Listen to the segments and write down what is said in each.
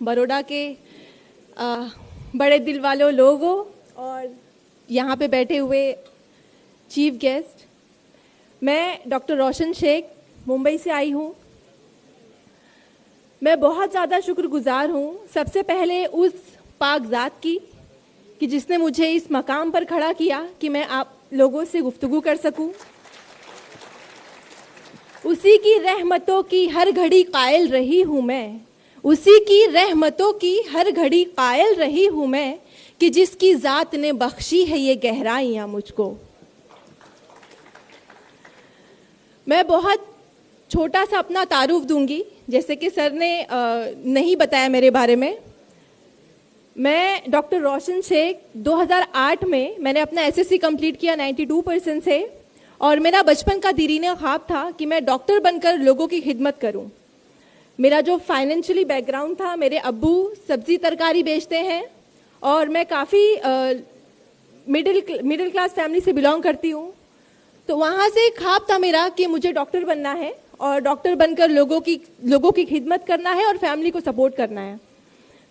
बड़ौदा के बड़े दिल वालों लोगों और यहाँ पे बैठे हुए चीफ गेस्ट, मैं डॉक्टर रोशन शेख मुंबई से आई हूँ। मैं बहुत ज़्यादा शुक्रगुजार हूँ सबसे पहले उस पाक ज़ात की कि जिसने मुझे इस मकाम पर खड़ा किया कि मैं आप लोगों से गुफ्तगू कर सकूं। उसी की रहमतों की हर घड़ी कायल रही हूँ मैं, उसी की रहमतों की हर घड़ी कायल रही हूँ मैं कि जिसकी ज़ात ने बख्शी है ये गहराइयाँ मुझको। मैं बहुत छोटा सा अपना तारुफ दूंगी, जैसे कि सर ने नहीं बताया मेरे बारे में। मैं डॉक्टर रोशन शेख 2008 में मैंने अपना एसएससी कंप्लीट किया 92% से, और मेरा बचपन का दीरीने ख्वाब था कि मैं डॉक्टर बनकर लोगों की खिदमत करूं। मेरा जो फाइनेंशियली बैकग्राउंड था, मेरे अब्बू सब्जी तरकारी बेचते हैं और मैं काफ़ी मिडिल क्लास फैमिली से बिलोंग करती हूँ। तो वहाँ से एक ख्वाब था मेरा कि मुझे डॉक्टर बनना है और डॉक्टर बनकर लोगों की खिदमत करना है और फैमिली को सपोर्ट करना है।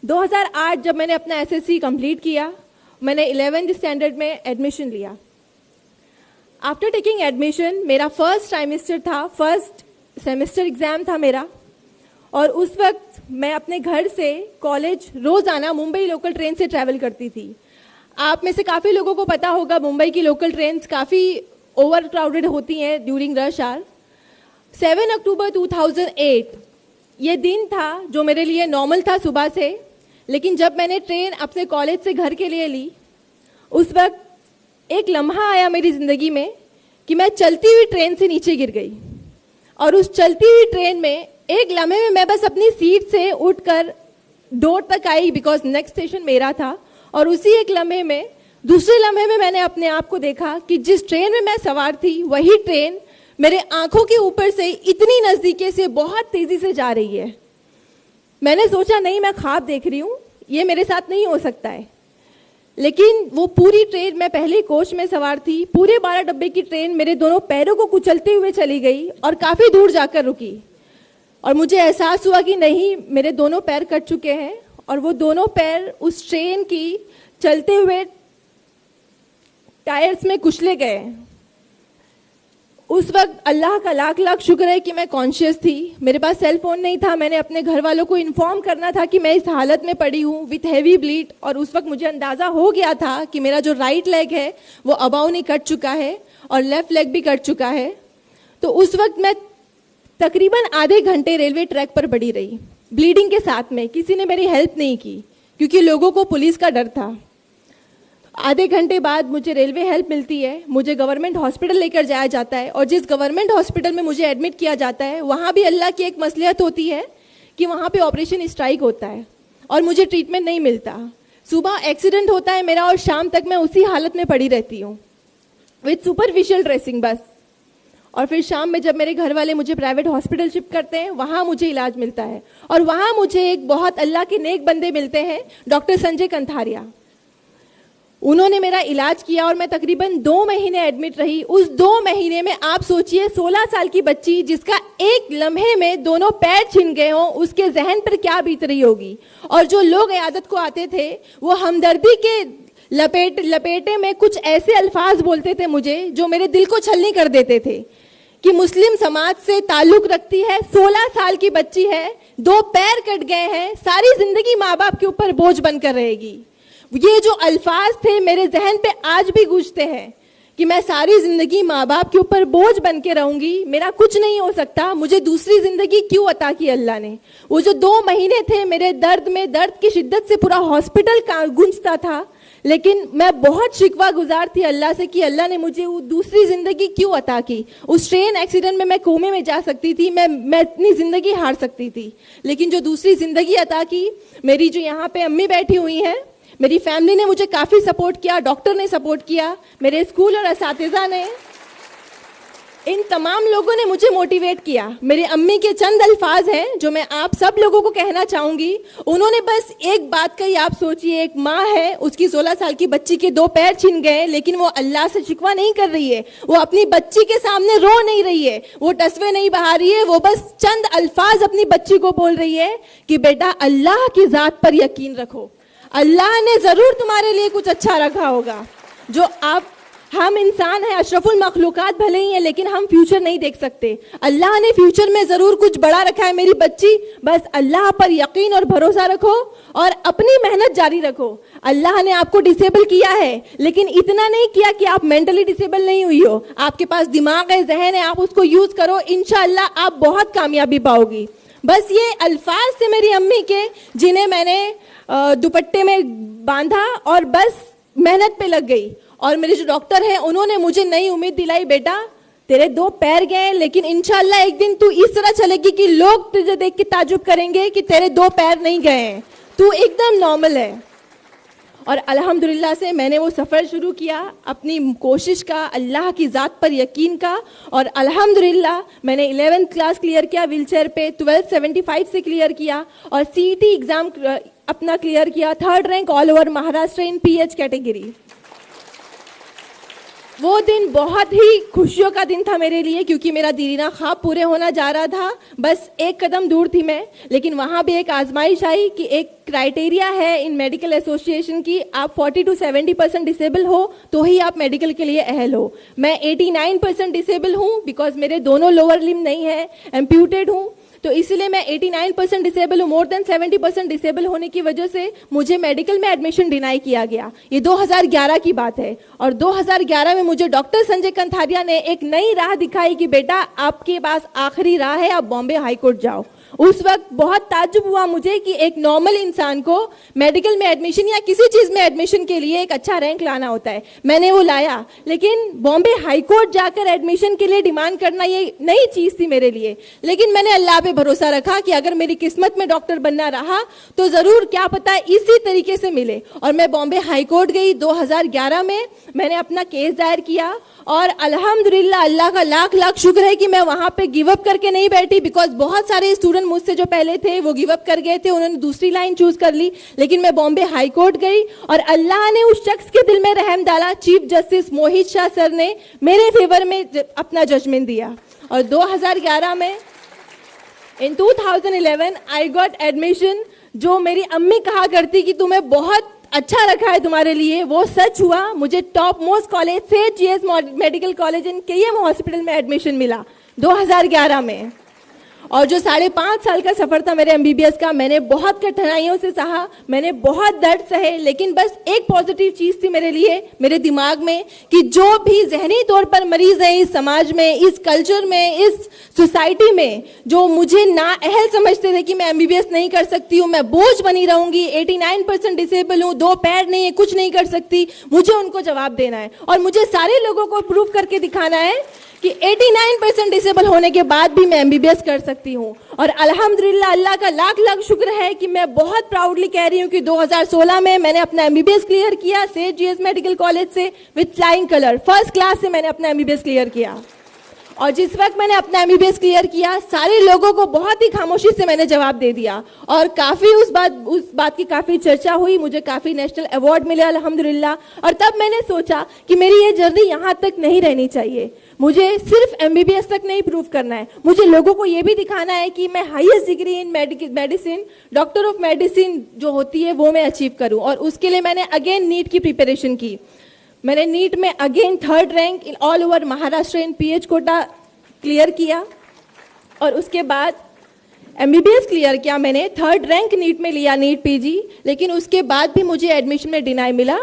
2008 जब मैंने अपना एसएससी कंप्लीट किया, मैंने 11th स्टैंडर्ड में एडमिशन लिया। आफ्टर टेकिंग एडमिशन मेरा फर्स्ट ट्राइमेस्टर था, फर्स्ट सेमेस्टर एग्ज़ाम था मेरा, और उस वक्त मैं अपने घर से कॉलेज रोज़ाना मुंबई लोकल ट्रेन से ट्रैवल करती थी। आप में से काफ़ी लोगों को पता होगा मुंबई की लोकल ट्रेन्स काफ़ी ओवर क्राउडेड होती हैं ड्यूरिंग रश आवर। 7 अक्टूबर 2008 ये दिन था जो मेरे लिए नॉर्मल था सुबह से, लेकिन जब मैंने ट्रेन अपने कॉलेज से घर के लिए ली, उस वक्त एक लम्हा आया मेरी ज़िंदगी में कि मैं चलती हुई ट्रेन से नीचे गिर गई। और उस चलती हुई ट्रेन में एक लम्हे में मैं बस अपनी सीट से उठकर डोर तक आई, बिकॉज नेक्स्ट स्टेशन मेरा था। और उसी एक लम्हे में, दूसरे लम्हे में मैंने अपने आप को देखा कि जिस ट्रेन में मैं सवार थी वही ट्रेन मेरे आंखों के ऊपर से इतनी नज़दीकी से बहुत तेज़ी से जा रही है। मैंने सोचा नहीं, मैं ख्वाब देख रही हूँ, ये मेरे साथ नहीं हो सकता है। लेकिन वो पूरी ट्रेन, मैं पहले कोच में सवार थी, पूरे 12 डब्बे की ट्रेन मेरे दोनों पैरों को कुचलते हुए चली गई और काफ़ी दूर जाकर रुकी। और मुझे एहसास हुआ कि नहीं, मेरे दोनों पैर कट चुके हैं और वो दोनों पैर उस ट्रेन की चलते हुए टायर्स में कुचले गए। उस वक्त अल्लाह का लाख लाख शुक्र है कि मैं कॉन्शियस थी। मेरे पास सेल फोन नहीं था, मैंने अपने घर वालों को इन्फॉर्म करना था कि मैं इस हालत में पड़ी हूँ विथ हैवी ब्लीड। और उस वक्त मुझे अंदाज़ा हो गया था कि मेरा जो राइट लेग है वो अबाउट नहीं कट चुका है और लेफ्ट लेग भी कट चुका है। तो उस वक्त मैं तकरीबन आधे घंटे रेलवे ट्रैक पर पड़ी रही, ब्लीडिंग के साथ में। किसी ने मेरी हेल्प नहीं की क्योंकि लोगों को पुलिस का डर था। आधे घंटे बाद मुझे रेलवे हेल्प मिलती है, मुझे गवर्नमेंट हॉस्पिटल लेकर जाया जाता है, और जिस गवर्नमेंट हॉस्पिटल में मुझे एडमिट किया जाता है वहाँ भी अल्लाह की एक मसलियत होती है कि वहाँ पे ऑपरेशन स्ट्राइक होता है और मुझे ट्रीटमेंट नहीं मिलता। सुबह एक्सीडेंट होता है मेरा और शाम तक मैं उसी हालत में पड़ी रहती हूँ विथ सुपरफिशियल ड्रेसिंग बस। और फिर शाम में जब मेरे घर वाले मुझे प्राइवेट हॉस्पिटल शिफ्ट करते हैं, वहाँ मुझे इलाज मिलता है। और वहाँ मुझे एक बहुत अल्लाह के नेक बंदे मिलते हैं, डॉक्टर संजय कंथारिया। उन्होंने मेरा इलाज किया और मैं तकरीबन 2 महीने एडमिट रही। उस 2 महीने में आप सोचिए 16 साल की बच्ची जिसका एक लम्हे में दोनों पैर छिन गए हों, उसके जहन पर क्या बीत रही होगी। और जो लोग इयादत को आते थे वो हमदर्दी के लपेटे में कुछ ऐसे अल्फाज बोलते थे मुझे जो मेरे दिल को छलनी कर देते थे कि मुस्लिम समाज से ताल्लुक रखती है, 16 साल की बच्ची है, 2 पैर कट गए हैं, सारी जिंदगी माँ बाप के ऊपर बोझ बनकर रहेगी। ये जो अल्फाज थे मेरे जहन पे आज भी गूंजते हैं कि मैं सारी जिंदगी माँ बाप के ऊपर बोझ बन के रहूंगी, मेरा कुछ नहीं हो सकता, मुझे दूसरी जिंदगी क्यों अता की अल्लाह ने। वो जो 2 महीने थे मेरे दर्द की शिद्दत से पूरा हॉस्पिटल गूंजता था, लेकिन मैं बहुत शिकवा गुजार थी अल्लाह से कि अल्लाह ने मुझे वो दूसरी जिंदगी क्यों अता की। उस ट्रेन एक्सीडेंट में मैं कोमे में जा सकती थी, मैं अपनी जिंदगी हार सकती थी, लेकिन जो दूसरी जिंदगी अता की, मेरी जो यहाँ पे अम्मी बैठी हुई हैं, मेरी फैमिली ने मुझे काफ़ी सपोर्ट किया, डॉक्टर ने सपोर्ट किया, मेरे स्कूल और असातिज़ा ने। इन तमाम लोगों ने मुझे मोटिवेट किया। मेरी अम्मी के चंद अल्फाज हैं जो मैं आप सब लोगों को कहना चाहूंगी। उन्होंने बस एक बात कही, आप सोचिए, एक माँ है, उसकी 16 साल की बच्ची के 2 पैर छिन गए, लेकिन वो अल्लाह से शिकवा नहीं कर रही है, वो अपनी बच्ची के सामने रो नहीं रही है, वो टसवे नहीं बहा रही है, वो बस चंद अल्फाज अपनी बच्ची को बोल रही है कि बेटा अल्लाह की जात पर यकीन रखो, अल्लाह ने जरूर तुम्हारे लिए कुछ अच्छा रखा होगा। जो हम इंसान हैं, अशरफुल मखलूकात भले ही हैं, लेकिन हम फ्यूचर नहीं देख सकते। अल्लाह ने फ्यूचर में जरूर कुछ बड़ा रखा है मेरी बच्ची, बस अल्लाह पर यकीन और भरोसा रखो और अपनी मेहनत जारी रखो। अल्लाह ने आपको डिसेबल किया है, लेकिन इतना नहीं किया कि आप मेंटली डिसेबल नहीं हुई हो। आपके पास दिमाग है, जहन है, आप उसको यूज करो, इंशाअल्लाह आप बहुत कामयाबी पाओगी। बस ये अल्फाज थे मेरी अम्मी के, जिन्हें मैंने दुपट्टे में बांधा और बस मेहनत पे लग गई। और मेरे जो डॉक्टर हैं उन्होंने मुझे नई उम्मीद दिलाई, बेटा तेरे 2 पैर गए, लेकिन इंशाल्लाह एक दिन तू इस तरह चलेगी कि लोग तुझे देख के ताजुब करेंगे कि तेरे 2 पैर नहीं गए, तू एकदम नॉर्मल है। और अल्हम्दुलिल्लाह से मैंने वो सफ़र शुरू किया अपनी कोशिश का, अल्लाह की ज़ात पर यकीन का, और अल्हम्दुलिल्लाह मैंने 11th क्लास क्लियर किया व्हील चेयर पे, 1275 से क्लियर किया, और CET एग्ज़ाम अपना क्लियर किया, 3rd rank all over Maharashtra in PH category. वो दिन बहुत ही खुशियों का दिन था मेरे लिए, क्योंकि मेरा दीरीना ख्वाब पूरे होना जा रहा था। बस एक कदम दूर थी मैं, लेकिन वहाँ भी एक आजमाइश आई कि एक क्राइटेरिया है इन मेडिकल एसोसिएशन की, आप 40 to 70% डिसेबल हो तो ही आप मेडिकल के लिए अहल हो। मैं 89% डिसेबल हूँ, बिकॉज मेरे दोनों लोअर लिम्ब नहीं है, एम्प्यूटेड हूँ, तो इसलिए मैं 89% डिसेबल हूँ। मोर देन 70% डिसेबल होने की वजह से मुझे मेडिकल में एडमिशन डिनाई किया गया। ये 2011 की बात है, और 2011 में मुझे डॉक्टर संजय कंथारिया ने एक नई राह दिखाई कि बेटा आपके पास आखिरी राह है, आप बॉम्बे हाई कोर्ट जाओ। उस वक्त बहुत ताज्जुब हुआ मुझे कि एक नॉर्मल इंसान को मेडिकल में एडमिशन या किसी चीज में एडमिशन के लिए एक अच्छा रैंक लाना होता है। मैंने वो लाया, लेकिन बॉम्बे हाई कोर्ट जाकर एडमिशन के लिए डिमांड करना ये नई चीज थी मेरे लिए। लेकिन मैंने अल्लाह पे भरोसा रखा कि अगर मेरी किस्मत में डॉक्टर बनना रहा तो जरूर क्या पता इसी तरीके से मिले। और मैं बॉम्बे हाई कोर्ट गई 2011 में, मैंने अपना केस दायर किया, और अल्हम्दुलिल्लाह अल्लाह का लाख लाख शुक्र है कि मैं वहां पे गिव अप करके नहीं बैठी, बिकॉज बहुत सारे स्टूडेंट मुझसे जो पहले थे वो गिव अप कर गए थे, उन्होंने दूसरी लाइन चूज कर ली। लेकिन मैं बॉम्बे हाई कोर्ट गई और अल्लाह ने उस शख्स के दिल में रहम डाला, चीफ जस्टिस मोहित शाह सर ने मेरे फेवर में अपना जजमेंट दिया। और 2011 में इन 2011 आई गॉट एडमिशन। जो मेरी अम्मी कहा करती कि तुम्हें बहुत अच्छा रखा है तुम्हारे लिए, वो सच हुआ। मुझे टॉप मोस्ट कॉलेज से GS medical college in KM hospital में एडमिशन मिला 2011 में। और जो 5.5 साल का सफर था मेरे MBBS का, मैंने बहुत कठिनाइयों से सहा, मैंने बहुत दर्द सहे, लेकिन बस एक पॉजिटिव चीज थी मेरे लिए, मेरे दिमाग में, कि जो भी जहनी तौर पर मरीज है इस समाज में, इस कल्चर में, इस सोसाइटी में, जो मुझे नाअहल समझते थे कि मैं MBBS नहीं कर सकती हूँ, मैं बोझ बनी रहूंगी, 89% डिसेबल हूँ, 2 पैर नहीं है, कुछ नहीं कर सकती, मुझे उनको जवाब देना है। और मुझे सारे लोगों को प्रूव करके दिखाना है कि 89% डिसेबल होने के बाद भी मैं MBBS कर सकती हूँ। और अल्हम्दुलिल्लाह अल्लाह का लाख लाख शुक्र है कि मैं बहुत प्राउडली कह रही हूँ कि 2016 में मैंने अपना MBBS क्लियर किया सेठ GS मेडिकल कॉलेज से with flying colour, 1st class से मैंने अपना MBBS क्लियर किया। और जिस वक्त मैंने अपना MBBS क्लियर किया, सारे लोगों को बहुत ही खामोशी से मैंने जवाब दे दिया, और काफी उस बात की काफी चर्चा हुई, मुझे काफी नेशनल अवार्ड मिले अल्हम्दुलिल्लाह। और तब मैंने सोचा कि मेरी ये जर्नी यहाँ तक नहीं रहनी चाहिए, मुझे सिर्फ MBBS तक नहीं प्रूव करना है, मुझे लोगों को ये भी दिखाना है कि मैं highest degree in medicine, doctor of medicine जो होती है वो मैं अचीव करूं। और उसके लिए मैंने अगेन नीट की प्रिपरेशन की। मैंने नीट में again 3rd rank in all over Maharashtra in PH quota clear किया, और उसके बाद MBBS क्लियर किया मैंने, 3rd रैंक नीट में लिया, नीट PG। लेकिन उसके बाद भी मुझे एडमिशन में डिनाई मिला,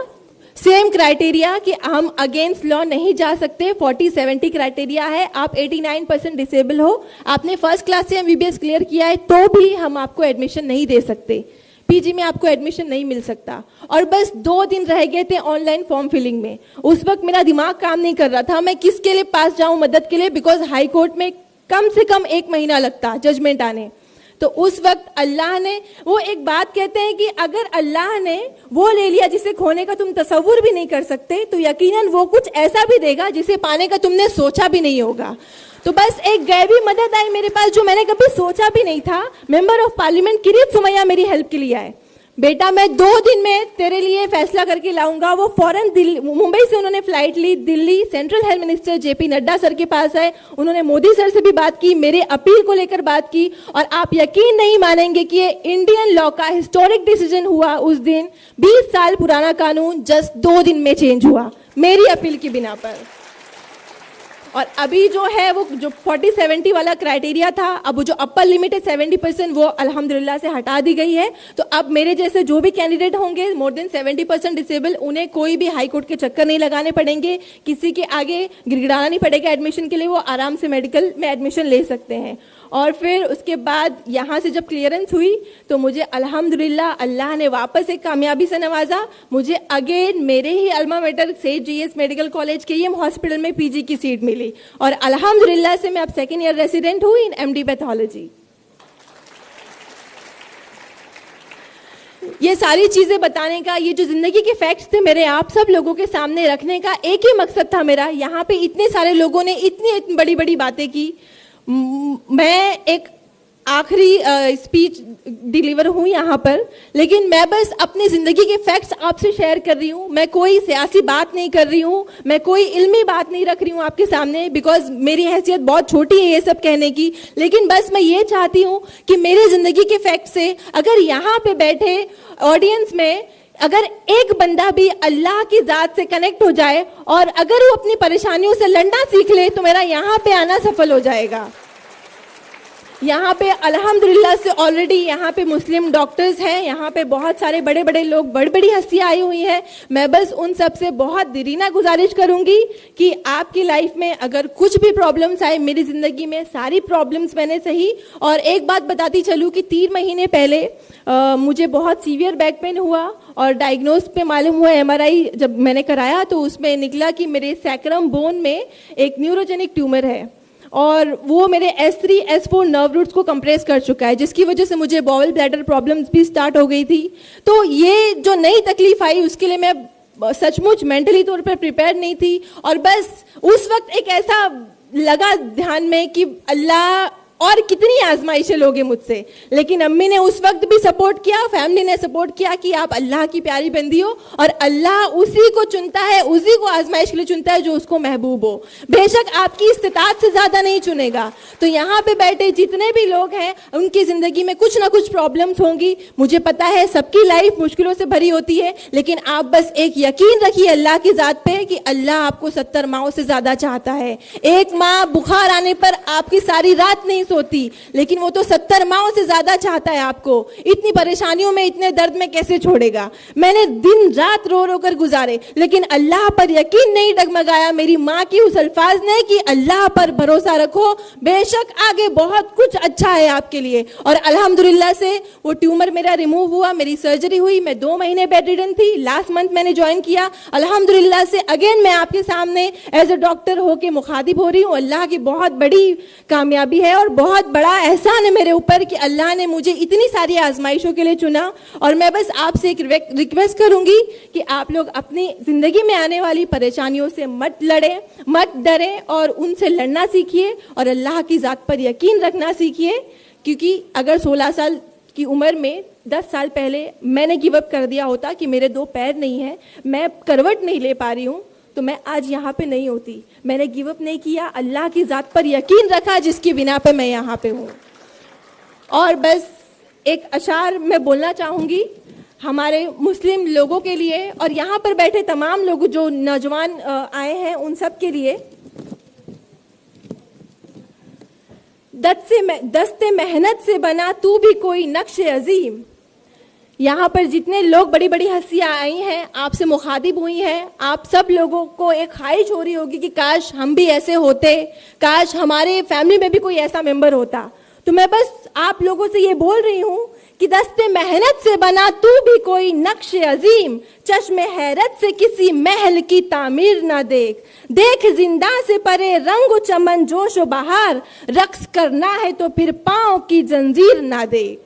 सेम क्राइटेरिया कि हम अगेंस्ट लॉ नहीं जा सकते, 40-70 क्राइटेरिया है, आप 89% डिसेबल हो, आपने 1st क्लास से MBBS क्लियर किया है, तो भी हम आपको एडमिशन नहीं दे सकते, PG में आपको एडमिशन नहीं मिल सकता। और बस 2 दिन रह गए थे ऑनलाइन फॉर्म फिलिंग में। उस वक्त मेरा दिमाग काम नहीं कर रहा था, मैं किसके लिए पास जाऊं मदद के लिए, बिकॉज हाई कोर्ट में कम से कम 1 महीना लगता जजमेंट आने। तो उस वक्त अल्लाह ने, वो एक बात कहते हैं कि अगर अल्लाह ने वो ले लिया जिसे खोने का तुम तसव्वुर भी नहीं कर सकते, तो यकीनन वो कुछ ऐसा भी देगा जिसे पाने का तुमने सोचा भी नहीं होगा। तो बस एक गैबी मदद आई मेरे पास जो मैंने कभी सोचा भी नहीं था। मेंबर ऑफ पार्लियामेंट किरीट सुमैया मेरी हेल्प के लिए आए, बेटा मैं 2 दिन में तेरे लिए फैसला करके लाऊंगा। वो फौरन दिल्ली, मुंबई से उन्होंने फ्लाइट ली, Delhi central health minister JP Nadda sir के पास आए, उन्होंने मोदी सर से भी बात की, मेरे अपील को लेकर बात की, और आप यकीन नहीं मानेंगे कि ये इंडियन लॉ का हिस्टोरिक डिसीजन हुआ उस दिन। 20 साल पुराना कानून जस्ट 2 दिन में चेंज हुआ मेरी अपील की बिना पर। और अभी जो है वो जो 40-70 वाला क्राइटेरिया था, अब वो जो अपर लिमिट है 70%, वो अल्हम्दुलिल्लाह से हटा दी गई है। तो अब मेरे जैसे जो भी कैंडिडेट होंगे मोर देन 70% डिसेबल, उन्हें कोई भी हाई कोर्ट के चक्कर नहीं लगाने पड़ेंगे, किसी के आगे गिड़गिड़ाना नहीं पड़ेगा एडमिशन के लिए, वो आराम से मेडिकल में एडमिशन ले सकते हैं। और फिर उसके बाद यहाँ से जब क्लियरेंस हुई तो मुझे अल्हम्दुलिल्लाह अल्लाह ने वापस एक कामयाबी से नवाजा। मुझे अगेन मेरे ही अल्मा मेटर सेठ जीएस मेडिकल कॉलेज के एम हॉस्पिटल में पीजी की सीट मिली, और अल्हम्दुलिल्लाह से मैं अब 2nd ईयर रेसिडेंट हूँ इन एमडी पैथोलॉजी। ये सारी चीजें बताने का, ये जो जिंदगी के फैक्ट्स थे मेरे आप सब लोगों के सामने रखने का एक ही मकसद था मेरा। यहाँ पे इतने सारे लोगों ने इतनी बड़ी बड़ी बातें की, मैं एक आखिरी स्पीच डिलीवर हूं यहाँ पर, लेकिन मैं बस अपनी जिंदगी के फैक्ट्स आपसे शेयर कर रही हूँ। मैं कोई सियासी बात नहीं कर रही हूँ, मैं कोई इल्मी बात नहीं रख रही हूँ आपके सामने, बिकॉज मेरी हैसियत बहुत छोटी है ये सब कहने की। लेकिन बस मैं ये चाहती हूँ कि मेरी जिंदगी के फैक्ट से अगर यहाँ पे बैठे ऑडियंस में अगर एक बंदा भी अल्लाह की जात से कनेक्ट हो जाए और अगर वो अपनी परेशानियों से लड़ना सीख ले, तो मेरा यहाँ पे आना सफल हो जाएगा। यहाँ पे अल्हम्दुलिल्लाह से ऑलरेडी यहाँ पे मुस्लिम डॉक्टर्स हैं, यहाँ पे बहुत सारे बड़े बड़े लोग, बड़ी बड़ी हस्तियाँ आई हुई हैं। मैं बस उन सब से बहुत दिरीना गुजारिश करूँगी कि आपकी लाइफ में अगर कुछ भी प्रॉब्लम्स आए, मेरी ज़िंदगी में सारी प्रॉब्लम्स मैंने सही। और एक बात बताती चलूँ कि 3 महीने पहले मुझे बहुत सीवियर बैक पेन हुआ, और डायग्नोस पे मालूम हुआ, एमआरआई जब मैंने कराया तो उसमें निकला कि मेरे सैक्रम बोन में एक न्यूरोजेनिक ट्यूमर है, और वो मेरे S3 S4 नर्व रूट्स को कंप्रेस कर चुका है, जिसकी वजह से मुझे बॉवल ब्लैडर प्रॉब्लम्स भी स्टार्ट हो गई थी। तो ये जो नई तकलीफ आई उसके लिए मैं सचमुच मेंटली तौर पर प्रिपेयर नहीं थी, और बस उस वक्त एक ऐसा लगा ध्यान में कि अल्लाह और कितनी आजमाइशें लोगे मुझसे। लेकिन अम्मी ने उस वक्त भी सपोर्ट किया, फैमिली ने सपोर्ट किया कि आप अल्लाह की प्यारी बंदी हो, और अल्लाह उसी को चुनता है, उसी को आजमाइश के लिए चुनता है जो उसको महबूब हो। बेशक आपकी इस्तिताअत से ज्यादा नहीं चुनेगा। तो यहाँ पे बैठे जितने भी लोग हैं उनकी जिंदगी में कुछ ना कुछ प्रॉब्लम्स होंगी, मुझे पता है सबकी लाइफ मुश्किलों से भरी होती है, लेकिन आप बस एक यकीन रखिए अल्लाह की जात पे कि अल्लाह आपको 70 माओं से ज्यादा चाहता है। एक माँ बुखार आने पर आपकी सारी रात नहीं सोती, लेकिन वो तो 70 माओं से ज्यादा चाहता है आपको। इतनी परेशानियों में, इतने दर्द में कैसे छोड़ेगा। मैंने दिन रात रो रो कर गुजारे, लेकिन अल्लाह पर यकीन नहीं डगमगाया। मेरी माँ की उस अल्फाज ने कि अल्लाह पर भरोसा रखो, बेशक आगे बहुत कुछ अच्छा है आपके लिए। और अल्हम्दुलिल्लाह से वो ट्यूमर मेरा रिमूव हुआ, मेरी सर्जरी हुई, मैं 2 महीने बेड रिडन थी, लास्ट मंथ मैंने ज्वाइन किया। अल्हम्दुलिल्लाह से अगेन मैं आपके सामने एज अ डॉक्टर होके मुखातिब हो रही हूँ। अल्लाह की बहुत बड़ी कामयाबी है और बहुत बड़ा एहसान है मेरे ऊपर कि अल्लाह ने मुझे इतनी सारी आजमाइशों के लिए चुना। और मैं बस आपसे एक रिक्वेस्ट करूंगी कि आप लोग अपनी जिंदगी में आने वाली परेशानियों से मत लड़ें, मत डरें, और उनसे लड़ना सीखिए और अल्लाह की जात पर यकीन रखना सीखिए। क्योंकि अगर 16 साल की उम्र में 10 साल पहले मैंने गिव अप कर दिया होता कि मेरे 2 पैर नहीं है, मैं करवट नहीं ले पा रही हूँ, तो मैं आज यहाँ पे नहीं होती। मैंने गिव अप नहीं किया, अल्लाह की जात पर यकीन रखा जिसकी बिना पे मैं यहाँ पे हूँ। और बस एक अशार मैं बोलना चाहूँगी हमारे मुस्लिम लोगों के लिए, और यहाँ पर बैठे तमाम लोग जो नौजवान आए हैं उन सब के लिए। दस्ते मेहनत से बना तू भी कोई नक्श अजीम। यहाँ पर जितने लोग बड़ी बड़ी हस्तियाँ आई हैं, आपसे मुखातिब हुई हैं, आप सब लोगों को एक ख्वाहिश हो रही होगी कि काश हम भी ऐसे होते, काश हमारे फैमिली में भी कोई ऐसा मेंबर होता। तो मैं बस आप लोगों से ये बोल रही हूँ कि दस्ते मेहनत से बना तू भी कोई नक्श अजीम, चश्मे हैरत से किसी महल की तामीर ना देख। देख जिंदा से परे रंग चमन जोश बहार, रक्स करना है तो फिर पांव की जंजीर ना देख।